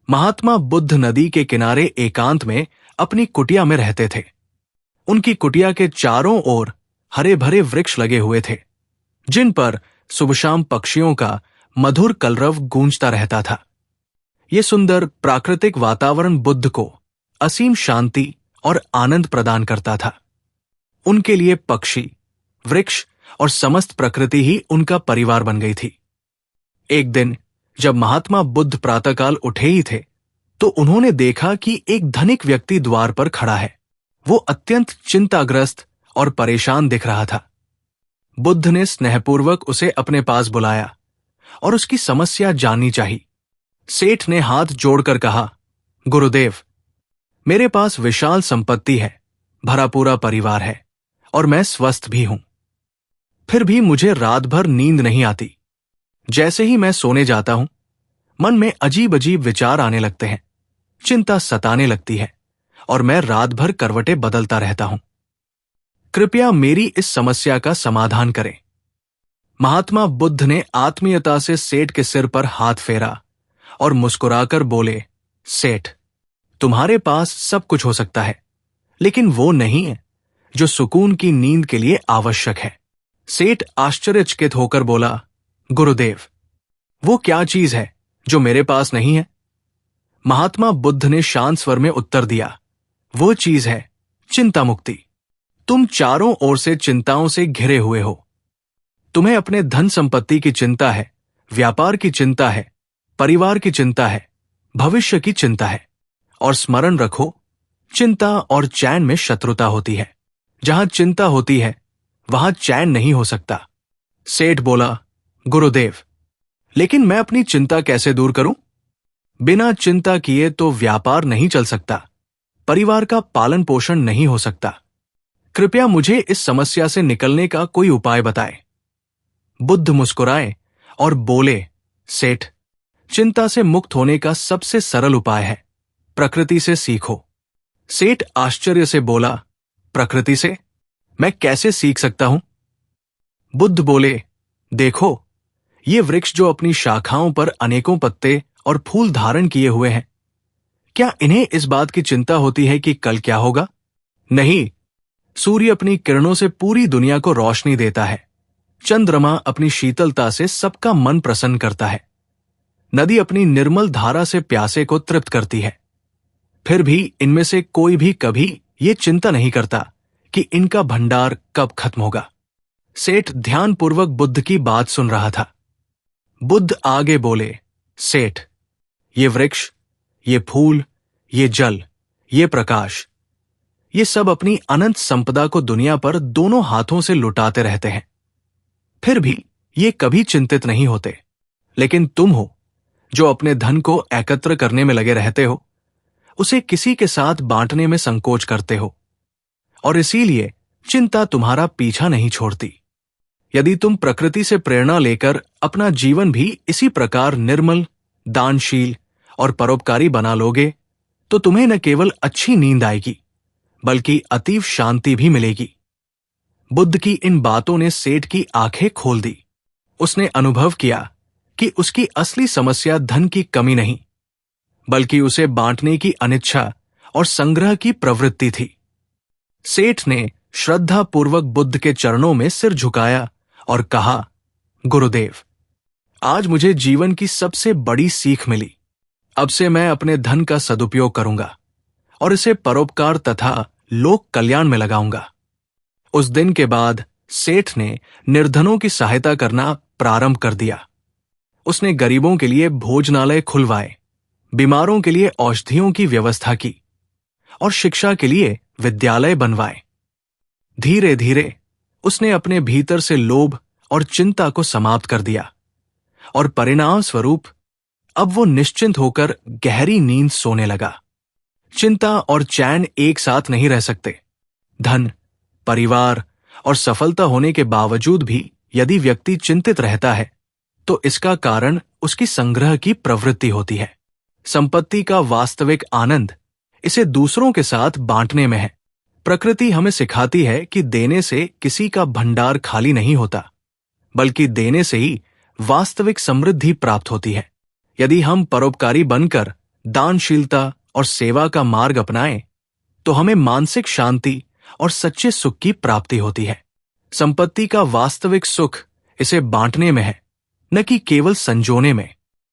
महात्मा बुद्ध नदी के किनारे एकांत में अपनी कुटिया में रहते थे। उनकी कुटिया के चारों ओर हरे भरे वृक्ष लगे हुए थे, जिन पर सुबह-शाम पक्षियों का मधुर कलरव गूंजता रहता था। ये सुंदर प्राकृतिक वातावरण बुद्ध को असीम शांति और आनंद प्रदान करता था। उनके लिए पक्षी, वृक्ष और समस्त प्रकृति ही उनका परिवार बन गई थी। एक दिन जब महात्मा बुद्ध प्रातःकाल उठे ही थे, तो उन्होंने देखा कि एक धनिक व्यक्ति द्वार पर खड़ा है। वो अत्यंत चिंताग्रस्त और परेशान दिख रहा था। बुद्ध ने स्नेहपूर्वक उसे अपने पास बुलाया और उसकी समस्या जाननी चाहिए। सेठ ने हाथ जोड़कर कहा, गुरुदेव, मेरे पास विशाल संपत्ति है, भरा पूरा परिवार है और मैं स्वस्थ भी हूं। फिर भी मुझे रात भर नींद नहीं आती। जैसे ही मैं सोने जाता हूं, मन में अजीब अजीब विचार आने लगते हैं, चिंता सताने लगती है और मैं रात भर करवटें बदलता रहता हूं। कृपया मेरी इस समस्या का समाधान करें। महात्मा बुद्ध ने आत्मीयता से सेठ के सिर पर हाथ फेरा और मुस्कुराकर बोले, सेठ, तुम्हारे पास सब कुछ हो सकता है, लेकिन वो नहीं है जो सुकून की नींद के लिए आवश्यक है। सेठ आश्चर्यचकित होकर बोला, गुरुदेव, वो क्या चीज है जो मेरे पास नहीं है? महात्मा बुद्ध ने शांत स्वर में उत्तर दिया, वो चीज है चिंता मुक्ति। तुम चारों ओर से चिंताओं से घिरे हुए हो। तुम्हें अपने धन संपत्ति की चिंता है, व्यापार की चिंता है, परिवार की चिंता है, भविष्य की चिंता है। और स्मरण रखो, चिंता और चैन में शत्रुता होती है। जहां चिंता होती है वहां चैन नहीं हो सकता। सेठ बोला, गुरुदेव, लेकिन मैं अपनी चिंता कैसे दूर करूं? बिना चिंता किए तो व्यापार नहीं चल सकता, परिवार का पालन पोषण नहीं हो सकता। कृपया मुझे इस समस्या से निकलने का कोई उपाय बताएं। बुद्ध मुस्कुराए और बोले, सेठ, चिंता से मुक्त होने का सबसे सरल उपाय है प्रकृति से सीखो। सेठ आश्चर्य से बोला, प्रकृति से? मैं कैसे सीख सकता हूं? बुद्ध बोले, देखो, ये वृक्ष जो अपनी शाखाओं पर अनेकों पत्ते और फूल धारण किए हुए हैं, क्या इन्हें इस बात की चिंता होती है कि कल क्या होगा? नहीं। सूर्य अपनी किरणों से पूरी दुनिया को रोशनी देता है। चंद्रमा अपनी शीतलता से सबका मन प्रसन्न करता है। नदी अपनी निर्मल धारा से प्यासे को तृप्त करती है। फिर भी इनमें से कोई भी कभी ये चिंता नहीं करता कि इनका भंडार कब खत्म होगा। सेठ ध्यानपूर्वक बुद्ध की बात सुन रहा था। बुद्ध आगे बोले, सेठ, ये वृक्ष, ये फूल, ये जल, ये प्रकाश, ये सब अपनी अनंत संपदा को दुनिया पर दोनों हाथों से लुटाते रहते हैं। फिर भी ये कभी चिंतित नहीं होते। लेकिन तुम हो जो अपने धन को एकत्र करने में लगे रहते हो, उसे किसी के साथ बांटने में संकोच करते हो, और इसीलिए चिंता तुम्हारा पीछा नहीं छोड़ती। यदि तुम प्रकृति से प्रेरणा लेकर अपना जीवन भी इसी प्रकार निर्मल, दानशील और परोपकारी बना लोगे, तो तुम्हें न केवल अच्छी नींद आएगी, बल्कि अतीव शांति भी मिलेगी। बुद्ध की इन बातों ने सेठ की आंखें खोल दी। उसने अनुभव किया कि उसकी असली समस्या धन की कमी नहीं, बल्कि उसे बांटने की अनिच्छा और संग्रह की प्रवृत्ति थी। सेठ ने श्रद्धापूर्वक बुद्ध के चरणों में सिर झुकाया और कहा, गुरुदेव, आज मुझे जीवन की सबसे बड़ी सीख मिली। अब से मैं अपने धन का सदुपयोग करूंगा और इसे परोपकार तथा लोक कल्याण में लगाऊंगा। उस दिन के बाद सेठ ने निर्धनों की सहायता करना प्रारंभ कर दिया। उसने गरीबों के लिए भोजनालय खुलवाए, बीमारों के लिए औषधियों की व्यवस्था की और शिक्षा के लिए विद्यालय बनवाए। धीरे धीरे उसने अपने भीतर से लोभ और चिंता को समाप्त कर दिया और परिणाम स्वरूप अब वो निश्चिंत होकर गहरी नींद सोने लगा। चिंता और चैन एक साथ नहीं रह सकते। धन, परिवार और सफलता होने के बावजूद भी यदि व्यक्ति चिंतित रहता है, तो इसका कारण उसकी संग्रह की प्रवृत्ति होती है। संपत्ति का वास्तविक आनंद इसे दूसरों के साथ बांटने में है। प्रकृति हमें सिखाती है कि देने से किसी का भंडार खाली नहीं होता, बल्कि देने से ही वास्तविक समृद्धि प्राप्त होती है। यदि हम परोपकारी बनकर दानशीलता और सेवा का मार्ग अपनाएं तो हमें मानसिक शांति और सच्चे सुख की प्राप्ति होती है। संपत्ति का वास्तविक सुख इसे बांटने में है, न कि केवल संजोने में।